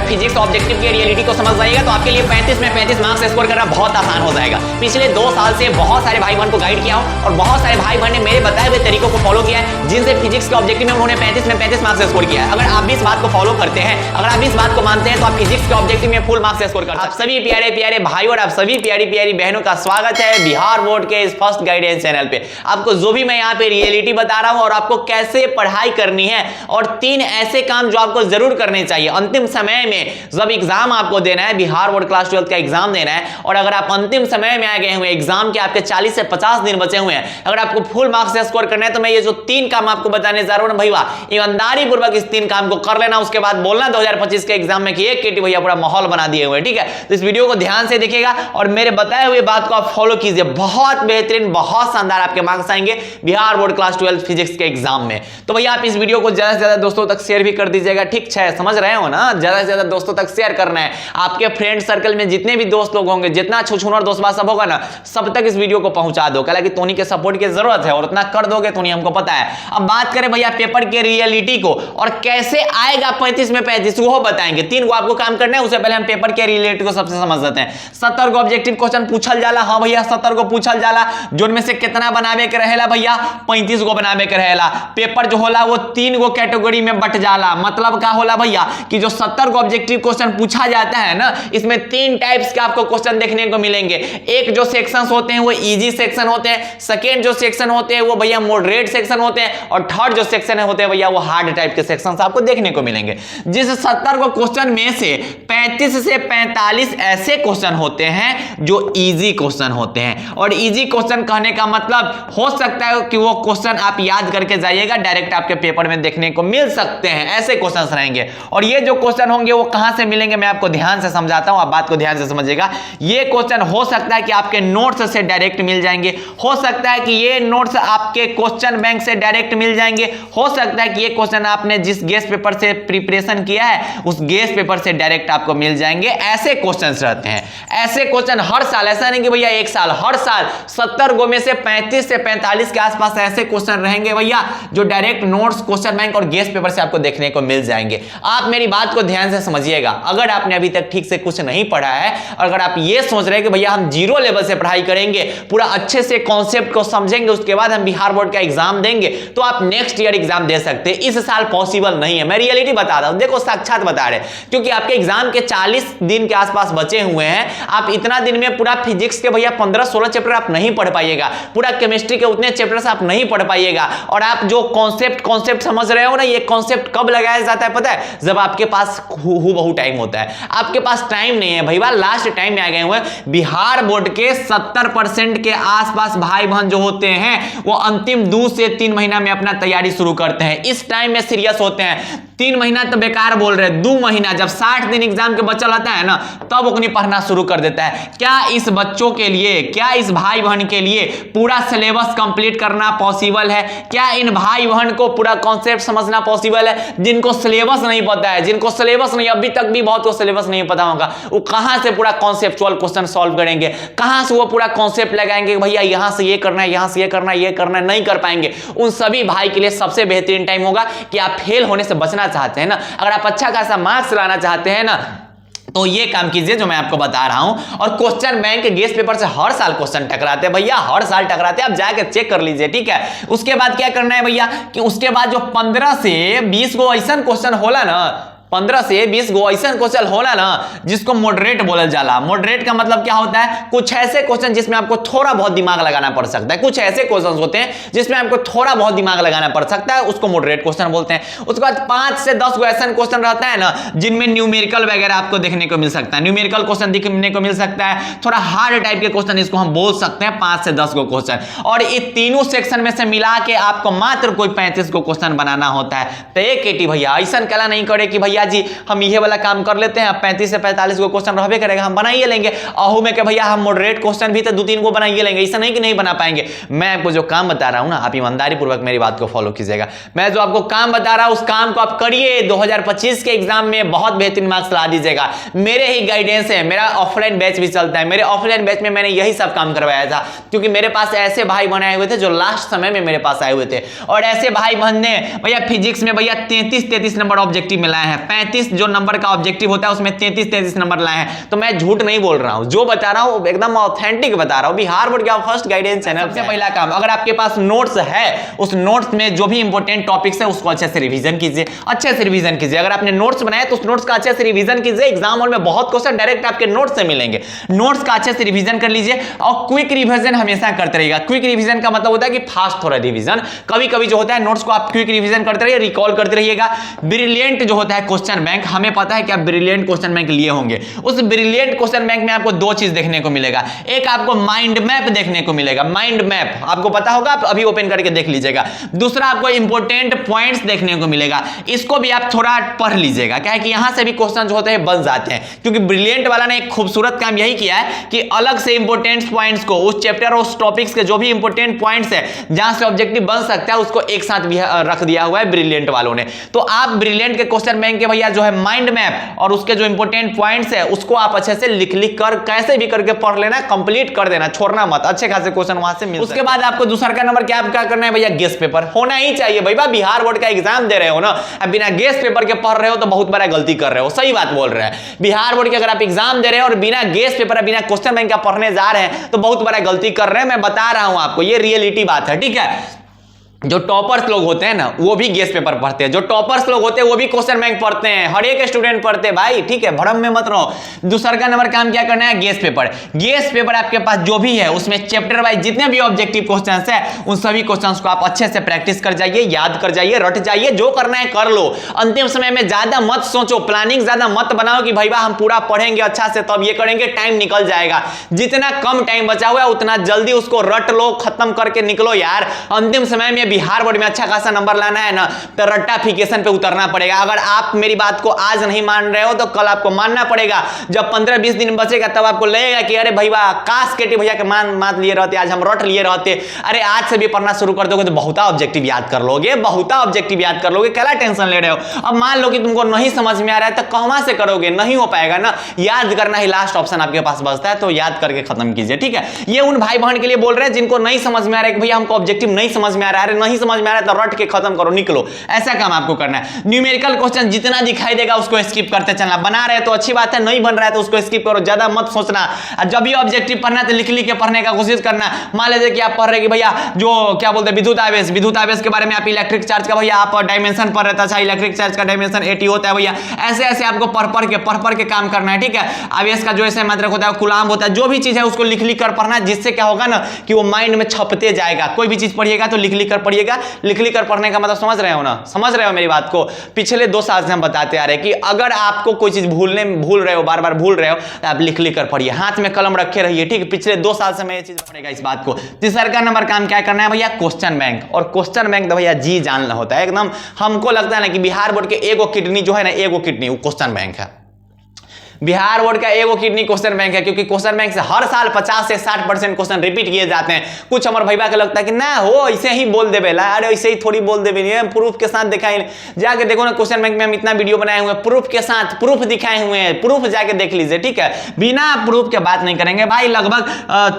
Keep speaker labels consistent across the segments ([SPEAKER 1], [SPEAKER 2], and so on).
[SPEAKER 1] Physics objective की reality को समझ जाएगा तो आपके लिए 35 में 35 मार्क्स स्कोर करना बहुत आसान हो जाएगा। पिछले 2 साल से बहुत सारे भाई बहन को गाइड किया हूं और बहुत सारे भाई बहन ने मेरे बताए हुए तरीकों को फॉलो किया है, जिनसे फिजिक्स के ऑब्जेक्टिव में उन्होंने 35 में 35 मार्क्स स्कोर किया है। अगर आप भी इस बात को फॉलो करते हैं, अगर आप भी इस बात को मानते हैं तो आप फिजिक्स के ऑब्जेक्टिव में फुल मार्क्स स्कोर कर सकते हैं। आप सभी प्यारे प्यारे भाई और आप सभी प्यारी प्यारी बहनों का स्वागत है बिहार बोर्ड के इस फर्स्ट गाइडेंस चैनल पे। आपको जो भी मैं यहाँ पे रियलिटी बता रहा हूँ और आपको कैसे पढ़ाई करनी है और 3 ऐसे काम जो आपको जरूर करने चाहिए अंतिम समय में जब एग्जाम आपको देना है, बिहार बोर्ड क्लास 12 का एग्जाम देना है और अगर आप अंतिम समय में आ गए हुए एग्जाम के आपके 40 से 50 दिन बचे हुए हैं, अगर आपको फुल मार्क्स स्कोर करना है तो मैं ये जो 3 काम आपको बताने जा रहा हूं ना भैया, ईमानदारी पूर्वक इस 3 काम को कर लेना। उसके बाद बोलना 2025 के एग्जाम में कि एक केटी भैया पूरा माहौल बना दिए हुए, ठीक है। तो इस वीडियो को ध्यान से देखिएगा और मेरे बताए हुए बात को आप फॉलो कीजिए। बहुत बेहतरीन, बहुत शानदार आपके मार्क्स आएंगे बिहार बोर्ड क्लास 12 फिजिक्स के एग्जाम में। तो भैया आप इस वीडियो को ज्यादा से ज्यादा दोस्तों तक शेयर भी कर दीजिएगा, ठीक है, समझ रहे हो ना। ज्यादा से ज्यादा दोस्तों तक शेयर करना है। आपके फ्रेंड सर्कल में जितने भी दोस्त लोग होंगे, जितना छुछुनर दोस्त बात सब होगा ना, सब तक इस वीडियो को पहुंचा दो, हालांकि टोनी के सपोर्ट की जरूरत है और उतना कर दोगे टोनी, हमको पता है। अब बात करें भैया पेपर के रियलिटी को और कैसे आएगा 35 में 35 वो बताएंगे। 3 को आपको काम करना है, उससे पहले हम पेपर के रियलिटी को सबसे समझ लेते हैं। 70 को ऑब्जेक्टिव क्वेश्चन पूछल जाला, हाँ भैया 70 को पूछल जाला, जोन में से कितना बनावे के रहेला भैया 35 को बनावे के रहेला। पेपर जो होला वो 3 को कैटेगरी में बट जाला। मतलब क्या होला भैया कि जो 70 को ऑब्जेक्टिव क्वेश्चन पूछा जाता है ना, इसमें 3 टाइप्स के आपको क्वेश्चन देखने को मिलेंगे। एक जो सेक्शंस होते हैं वो इजी सेक्शन होते हैं, सेकेंड जो सेक्शन होते हैं वो भैया मॉडरेट सेक्शन होते हैं और थर्ड जो सेक्शन होते हैं भैया वो हार्ड टाइप के सेक्शंस आपको देखने को मिलेंगे। जिस 70 को क्वेश्चन में से 35 से 45 ऐसे क्वेश्चन होते हैं जो इजी क्वेश्चन होते हैं। और इजी क्वेश्चन कहने का मतलब हो सकता है कि वो क्वेश्चन आप याद करके जाइएगा, डायरेक्ट आपके पेपर में देखने को मिल सकते हैं, ऐसे क्वेश्चंस रहेंगे। और ये जो क्वेश्चन होंगे वो कहां से मिलेंगे मैं आपको ध्यान से समझाता हूं, आप बात को ध्यान से समझिएगा। ये क्वेश्चन हो सकता है कि आपके नोट्स से डायरेक्ट मिल जाएंगे, हो सकता है कि ये नोट्स आपके क्वेश्चन बैंक से डायरेक्ट मिल जाएंगे, हो सकता है कि ये क्वेश्चन आपने जिस गेस्ट पेपर से प्रिपरेशन किया है उस गेस्ट पेपर से डायरेक्ट आपको मिल जाएंगे। ऐसे क्वेश्चंस रहते हैं। ऐसे क्वेश्चन हर साल, ऐसा नहीं कि भैया एक साल, हर साल 70 गो में से 35 से 45 के आसपास ऐसे क्वेश्चन रहेंगे भैया जो डायरेक्ट नोट्स, क्वेश्चन बैंक और गेस्ट पेपर से आपको देखने को मिल जाएंगे। आप मेरी बात को ध्यान से समझिएगा। अगर आपने अभी तक ठीक से कुछ नहीं पढ़ा है और अगर आप ये सोच रहे हैं कि भैया हम 0 लेवल से पढ़ाई करेंगे, पूरा अच्छे से कॉन्सेप्ट को समझेंगे, उसके बाद हम बिहार बोर्ड का एग्जाम देंगे, तो आप नेक्स्ट ईयर एग्जाम दे सकते हैं। इस साल पॉसिबल नहीं है, मैं रियलिटी बता रहा हूं, देखो साक्षात बता रहे, क्योंकि आपके एग्जाम के 40 दिन के आसपास बचे हुए हैं। आप इतना दिन में पूरा फिजिक्स के भैया 15-16 चैप्टर आप नहीं पढ़ पाइएगा, पूरा केमिस्ट्री के उतने चैप्टर्स आप नहीं पढ़ पाइएगा। और आप जो कॉन्सेप्ट समझ रहे हो ना, ये कॉन्सेप्ट कब लगाया जाता है पता है? जब आपके पास हूबहू टाइम होता है। आपके पास टाइम नहीं है भैया, लास्ट टाइम में आ गए हुए। बिहार बोर्ड के 70% के आसपास भाई बहन जो होते हैं वो अंतिम 2 से 3 महीना में अपना तैयारी शुरू करते हैं। इस टाइम में सीरियस होते हैं। 3 महीना तो बेकार बोल रहे हैं, 2 महीना जब 60 दिन एग्जाम के बच्चा रहता है ना, तब उन्हें पढ़ना शुरू कर देता है। क्या इस बच्चों के लिए, क्या इस भाई बहन के लिए पूरा सिलेबस कंप्लीट करना पॉसिबल है? क्या इन भाई बहन को पूरा कॉन्सेप्ट समझना पॉसिबल है? जिनको सिलेबस नहीं पता है, जिनको सिलेबस नहीं, अभी तक भी बहुत को सिलेबस नहीं पता होगा, वो कहां से पूरा कॉन्सेप्चुअल क्वेश्चन सॉल्व करेंगे? कहां से वो पूरा कॉन्सेप्ट लगाएंगे भैया यहां से ये करना है, यहां से ये करना है, ये करना है? नहीं कर पाएंगे। उन सभी भाई के लिए सबसे बेहतरीन टाइम होगा कि आप फेल होने से बचना चाहते हैं ना, अगर आप अच्छा खासा मार्क्स लाना चाहते हैं ना, तो ये काम कीजिए जो मैं आपको बता रहा हूं। और क्वेश्चन बैंक के गेस्ट पेपर से हर साल क्वेश्चन टकराते हैं भैया, हर साल टकराते हैं, आप जाके चेक कर लीजिए, ठीक है। उसके बाद क्या करना है भैया कि उसके बाद जो 15 से 20 गो ऐसा क्वेश्चन होला ना, 15 से 20 गो ऐसा क्वेश्चन होला ना जिसको मॉडरेट बोलल जाला। मॉडरेट का मतलब क्या होता है? कुछ ऐसे क्वेश्चन जिसमें आपको थोड़ा बहुत दिमाग लगाना पड़ सकता है, कुछ ऐसे क्वेश्चन होते हैं जिसमें आपको थोड़ा बहुत दिमाग लगाना पड़ सकता है, उसको मॉडरेट क्वेश्चन बोलते हैं। उसके बाद 5 से 10 गो ऐसा क्वेश्चन रहता है ना जिनमें न्यूमेरिकल वगैरह आपको देखने को मिल सकता है, न्यूमेरिकल क्वेश्चन देखने को मिल सकता है, थोड़ा हार्ड टाइप के क्वेश्चन इसको हम बोल सकते हैं, 5 से 10 गो क्वेश्चन। और ये तीनों सेक्शन में से मिला के आपको मात्र कोई 35 गो क्वेश्चन बनाना होता है। तो एक केटी भैया ऐसा कला नहीं करे कि भैया जी हम ये वाला काम कर लेते हैं, 35 से 45 गो क्वेश्चन रहबे करेगा, हम बनाइए लेंगे। अहू में के भैया हम मॉडरेट क्वेश्चन भी तो 2-3 गो बनाइए लेंगे, ऐसा नहीं कि नहीं बना पाएंगे। मैं आपको जो काम बता रहा हूं ना, आप ईमानदारी पूर्वक मेरी बात को फॉलो कीजिएगा। मैं जो आपको काम बता रहा हूं उस काम को आप करिए, 2025 के एग्जाम में बहुत बेहतरीन मार्क्स ला दीजिएगा। मेरे ही गाइडेंस है, मेरा ऑफलाइन बैच भी चलता है, मेरे ऑफलाइन बैच में मैंने यही सब काम करवाया था, क्योंकि मेरे पास ऐसे भाई बहन आए हुए थे जो लास्ट समय में मेरे पास आए हुए थे। और ऐसे भाई बहन ने भैया फिजिक्स में भैया 33 नंबर ऑब्जेक्टिव में लाए हैं, 35 जो नंबर का ऑब्जेक्टिव होता है उसमें 33 नंबर लाए हैं। तो मैं झूठ नहीं बोल रहा हूं, जो बता रहा हूं एकदम ऑथेंटिक बता रहा हूं। बिहार बोर्ड का फर्स्ट गाइडेंस चैनल। सबसे पहला काम, अगर आपके पास नोट्स है उस नोट्स में जो भी इंपॉर्टेंट टॉपिक्स है उसको अच्छे से रिवीजन कीजिए, अच्छे से रिवीजन कीजिए। अगर आपने नोट्स बनाया तो उस नोट्स का अच्छे से रिवीजन कीजिए। एग्जाम हॉल में बहुत क्वेश्चन डायरेक्ट आपके नोट्स से मिलेंगे, नोट्स का अच्छे से रिवीजन कर लीजिए और क्विक रिवीजन हमेशा करते रहिएगा। क्विक रिवीजन का मतलब होता है कि फास्ट थोड़ा रिवीजन, कभी कभी जो होता है नोट्स को आप क्विक रिवीजन करते रहिए, रिकॉल करते रहिएगा। ब्रिलियंट जो होता है क्वेश्चन बैंक, हमें पता है कि आप ब्रिलियंट क्वेश्चन बैंक लिए होंगे। उस ब्रिलियंट क्वेश्चन बैंक में आपको दो चीज देखने को मिलेगा, एक आपको माइंड मैप देखने को मिलेगा, माइंड मैप आपको पता होगा, आप अभी ओपन करके देख लीजिएगा। दूसरा आपको इंपॉर्टेंट पॉइंट्स देखने को मिलेगा, इसको भी आप थोड़ा पढ़ लीजिएगा, क्या है कि यहां से भी क्वेश्चन जो होते हैं बन जाते हैं। क्योंकि ब्रिलियंट वाला ने एक खूबसूरत काम यही किया है कि अलग से इंपॉर्टेंट पॉइंट्स को, उस चैप्टर और उस टॉपिक्स के जो भी इंपॉर्टेंट पॉइंट्स है जहां से ऑब्जेक्टिव बन सकता है उसको एक साथ भी रख दिया हुआ है ब्रिलियंट वालों ने। तो आप ब्रिलियंट के क्वेश्चन बैंक के भैया जो है माइंड मैप और उसके जो इंपॉर्टेंट पॉइंट्स है उसको आप अच्छे से लिख कर कैसे भी करके पढ़ लेना, कंप्लीट कर देना, छोड़ना मत, अच्छे खासे क्वेश्चन वहां से मिल। उसके बाद आपको दूसरा का नंबर क्या करना है भैया, गेस्ट पेपर होना ही चाहिए। भैया बिहार बोर्ड का एग्जाम दे रहे हो ना, अब बिना गेस्ट पेपर के पढ़ रहे हो तो बहुत बड़ा गलती कर रहे हो। सही बात बोल रहे हैं, बिहार बोर्ड के अगर आप एग्जाम दे रहे हो और बिना गेस्ट पेपर बिना क्वेश्चन बैंक का पढ़ने जा रहे हैं तो बहुत बड़ा गलती कर रहे हैं। मैं बता रहा हूं आपको, ये रियलिटी बात है, ठीक है। जो टॉपर्स लोग होते हैं ना वो भी गेस्ट पेपर पढ़ते हैं, जो टॉपर्स लोग होते हैं वो भी क्वेश्चन बैंक पढ़ते हैं, हर एक स्टूडेंट पढ़ते हैं भाई, ठीक है, भ्रम में मत रहो। दूसरा का नंबर काम क्या करना है, गेस्ट पेपर। गेस्ट पेपर आपके पास जो भी है उसमें चैप्टर वाइज जितने भी ऑब्जेक्टिव क्वेश्चंस है उन सभी क्वेश्चंस को आप अच्छे से प्रैक्टिस कर जाइए, याद कर जाइए, रट जाइए, जो करना है कर लो। अंतिम समय में ज्यादा मत सोचो, प्लानिंग ज्यादा मत बनाओ कि भाई हम पूरा पढ़ेंगे अच्छा से तब ये करेंगे, टाइम निकल जाएगा। जितना कम टाइम बचा हुआ है उतना जल्दी उसको रट लो, खत्म करके निकलो यार। अंतिम समय में बिहार बोर्ड में अच्छा खासा नंबर लाना है ना तो रट्टाफिकेशन पे उतरना पड़ेगा। अगर आप मेरी बात को आज नहीं मान रहे हो तो कल आपको मानना पड़ेगा। जब 15-20 दिन बचेगा तब आपको लगेगा कि अरे भैया काश केटी भैया के मान लिए रहते, आज हम रट लिए रहते। अरे आज से भी पढ़ना शुरू कर दोगे तो बहुत ऑब्जेक्टिव याद कर लोगे, बहुत ऑब्जेक्टिव याद कर लोगे, क्या टेंशन ले रहे हो। अब मान लो कि तुमको नहीं समझ में आ रहा है तो कहां से करोगे, नहीं हो पाएगा ना। याद करना ही लास्ट ऑप्शन आपके पास बचता है, तो याद करके खत्म कीजिए, ठीक है। ये उन भाई बहन के लिए बोल रहे हैं जिनको नहीं समझ में आ रहा है कि भैया हमको ऑब्जेक्टिव नहीं समझ में आ रहा है, नहीं समझ में आ रहा है तो रट के खत्म करो, निकलो। ऐसा काम आपको करना है। न्यूमेरिकल क्वेश्चन जितना दिखाई देगा उसको स्किप करते चलना। बना रहे तो अच्छी बात है, नहीं बन रहा है तो उसको स्किप करो, ज्यादा मत सोचना। जब भी ऑब्जेक्टिव पढ़ना तो लिख के पढ़ने का कोशिश करना। मान लीजिए कि आप पढ़ रहे कि भैया जो क्या बोलते हैं विद्युत आवेश, विद्युत आवेश के बारे में आप इलेक्ट्रिक चार्ज का भैया आप डायमेंशन पढ़ रहे थे, अच्छा इलेक्ट्रिक चार्ज का डायमेंशन 80 होता है भैया। ऐसे ऐसे आपको पढ़ के काम करना है, ठीक है। आवेश का जो ऐसे मात्रक होता है कूलाम्ब होता है, जो भी चीज है उसको लिख कर पढ़ना, जिससे क्या होगा ना कि वो माइंड में छपते जाएगा। कोई भी चीज पढ़िएगा तो लिख कर पढ़िएगा। लिख कर पढ़ने का मतलब समझ रहे हो ना, समझ रहे हो मेरी बात को। पिछले 2 साल से हम बताते आ रहे हैं कि अगर आपको कोई चीज भूल रहे हो, बार बार भूल रहे हो तो आप लिख कर पढ़िए, हाथ में कलम रखे रहिए, ठीक है। पिछले 2 साल से मैं ये चीज पढ़ेगा इस बात को। तीसरा का नंबर काम क्या करना है भैया, क्वेश्चन बैंक। और क्वेश्चन बैंक तो भैया जी जानना होता है एकदम। हमको लगता है ना कि बिहार बोर्ड के एगो किडनी जो है ना, एगो किडनी वो क्वेश्चन बैंक है। बिहार बोर्ड का एगो किडनी क्वेश्चन बैंक है, क्योंकि क्वेश्चन बैंक से हर साल 50 से 60% क्वेश्चन रिपीट किए जाते हैं। कुछ हमारे भैया को लगता है कि ना हो ऐसे ही बोल देवे ला, अरे ऐसे ही थोड़ी बोल देवे, नहीं प्रूफ के साथ दिखाए। जाके देखो ना, क्वेश्चन बैंक में हम इतना वीडियो बनाए हुए हैं, प्रूफ के साथ, प्रूफ दिखाए हुए हैं, प्रूफ जाके देख लीजिए, ठीक है। बिना प्रूफ के बात नहीं करेंगे भाई। लगभग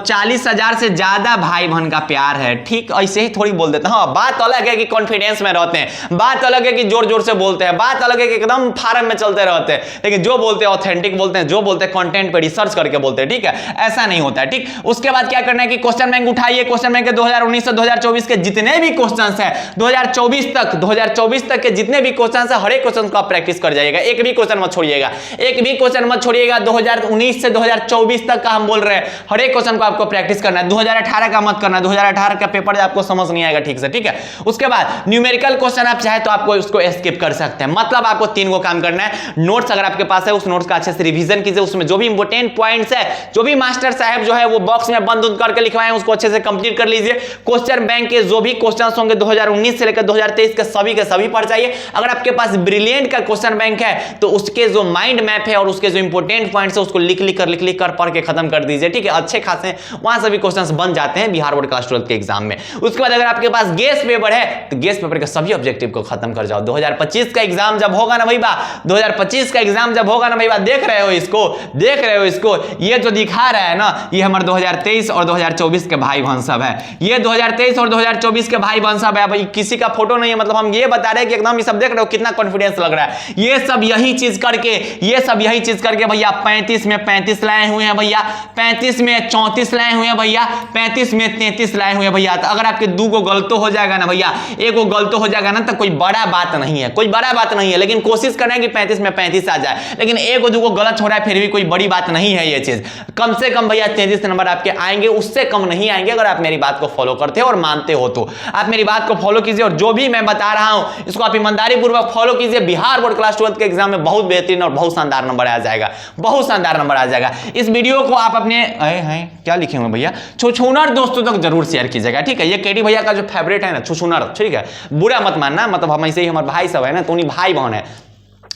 [SPEAKER 1] 40,000 से ज्यादा भाई बहन का प्यार है, ठीक, ऐसे ही थोड़ी बोल देते हैं। हाँ, बात अलग है कि कॉन्फिडेंस में रहते हैं, बात अलग है कि जोर जोर से बोलते हैं, बात अलग है कि एकदम फार्म में चलते रहते हैं, लेकिन जो बोलते हैं ऑथेंटिक बोलते हैं, जो बोलते हैं कंटेंट पे रिसर्च करके बोलते हैं, ठीक है। ऐसा नहीं होता है, ठीक। उसके बाद क्या करना है कि क्वेश्चन बैंक उठाइए। क्वेश्चन बैंक के 2019 से 2024 के जितने भी क्वेश्चंस हैं, 2024 तक के जितने भी क्वेश्चंस हैं, हर एक क्वेश्चन को आप प्रैक्टिस कर जाइएगा, एक भी क्वेश्चन मत छोड़िएगा, एक भी क्वेश्चन मत छोड़िएगा। 2019 से 2024 तक का हम बोल रहे हैं, हर एक क्वेश्चन को आपको प्रैक्टिस करना है। 2018 का मत करना, 2018 का पेपर आपको समझ नहीं आएगा ठीक से, ठीक है। उसके बाद न्यूमेरिकल क्वेश्चन आप चाहे तो आपको उसको स्किप कर सकते हैं। मतलब आपको 3 को काम करना है। नोट्स अगर आपके पास है उस नोट्स का अच्छे से रिवीजन कीजिए, उसमें जो भी इंपॉर्टेंट पॉइंट्स है, जो भी मास्टर साहब जो है वो बॉक्स में बंद करके लिखवाएं, उसको अच्छे से कंप्लीट कर लीजिए। क्वेश्चन बैंक के जो भी क्वेश्चंस होंगे 2019 से लेकर 2023 के सभी पढ़ जाइए। अगर आपके पास ब्रिलियंट का क्वेश्चन बैंक है तो उसके जो माइंड मैप है और उसके जो इंपॉर्टेंट पॉइंट्स है उसको लिख कर पढ़ के खत्म कर दीजिए, ठीक है। अच्छे खासे वहां से भी क्वेश्चंस बन जाते हैं बिहार बोर्ड क्लास 12 के एग्जाम में। उसके बाद अगर आपके पास गेस्ट पेपर है तो गेस्ट पेपर के सभी ऑब्जेक्टिव को खत्म कर जाओ। 2025 का एग्जाम जब होगा ना भैया, 2025 का एग्जाम जब होगा ना भैया, देख रहे हो इसको, देख रहे हो इसको, ये जो दिखा रहा है ना, ये हमारे 2023 और 2024 के भाई बहन सब है। ये 2023 और 2024 के भाई बहन सब है भाई, किसी का फोटो नहीं है। मतलब हम ये बता रहे हैं कि एकदम ये सब देख रहे हो कितना कॉन्फिडेंस लग रहा है। ये सब यही चीज करके, ये सब यही चीज करके भैया 35 में 35 लाए हुए हैं भैया, 35 में 34 लाए हुए हैं भैया, 35 में 33 लाए हुए हैं भैया। तो अगर आपके दो को गलतो हो जाएगा ना भैया, एक को गलतो हो जाएगा ना, तो कोई बड़ा बात नहीं है, कोई बड़ा बात नहीं है। लेकिन कोशिश करें कि 35 में 35 आ जाए, लेकिन एक को दो को गलत हो रहा है फिर भी कोई बड़ी बात नहीं है ये चीज। कम से कम भैया 33 नंबर आपके आएंगे, उससे कम नहीं आएंगे अगर आप मेरी बात को फॉलो करते हो और मानते हो तो। आप मेरी बात को फॉलो कीजिए और जो भी मैं बता रहा हूं इसको आप ईमानदारी पूर्वक फॉलो कीजिए। बिहार बोर्ड क्लास 12 के एग्जाम में बहुत बेहतरीन और बहुत शानदार नंबर आ जाएगा, बहुत शानदार नंबर आ जाएगा। इस वीडियो को आप अपने क्या लिखे हुए भैया, छुछुनर दोस्तों तक जरूर शेयर कीजिएगा, ठीक है। ये केडी भैया का जो फेवरेट है ना छुछुनर, ठीक है, बुरा मत मानना, मतलब हम ऐसे ही हमारे भाई सब है ना, तो उन्हीं भाई बहन है,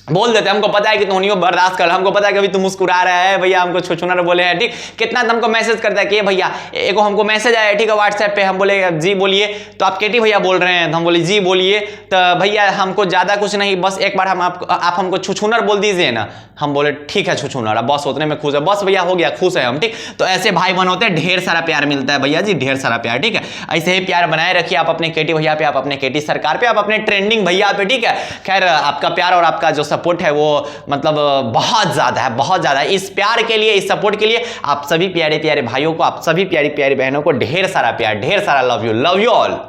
[SPEAKER 1] बोल देते हैं। हमको पता है कि तुम बर्दाश्त कर, हमको पता है कि अभी तुम मुस्कुरा रहा है भैया, हमको छुछुनर बोले हैं, ठीक। कितना हमको मैसेज करता है कि भैया, एक हमको मैसेज आया, ठीक है, व्हाट्सएप पे, हम बोले जी बोलिए, तो आप केटी भैया बोल रहे हैं, तो हम बोले जी बोलिए। तो भैया हमको ज्यादा कुछ नहीं, बस एक बार आप हमको छुछुनर बोल दीजिए ना। हम बोले ठीक है छुछुनर, अब बस उतने में खुश है, बस भैया हो गया, खुश है हम, ठीक। तो ऐसे भाई बहन होते हैं, ढेर सारा प्यार मिलता है भैया जी, ढेर सारा प्यार, ठीक है। ऐसे ही प्यार बनाए रखिए आप अपने केटी भैया पे, आप अपने केटी सरकार पे, आप अपने ट्रेंडिंग भैया पे, ठीक है। खैर आपका प्यार और आपका जो सपोर्ट है वो मतलब बहुत ज्यादा है, बहुत ज्यादा है। इस प्यार के लिए, इस सपोर्ट के लिए आप सभी प्यारे प्यारे भाइयों को, आप सभी प्यारी प्यारी बहनों को ढेर सारा प्यार, ढेर सारा लव यू ऑल।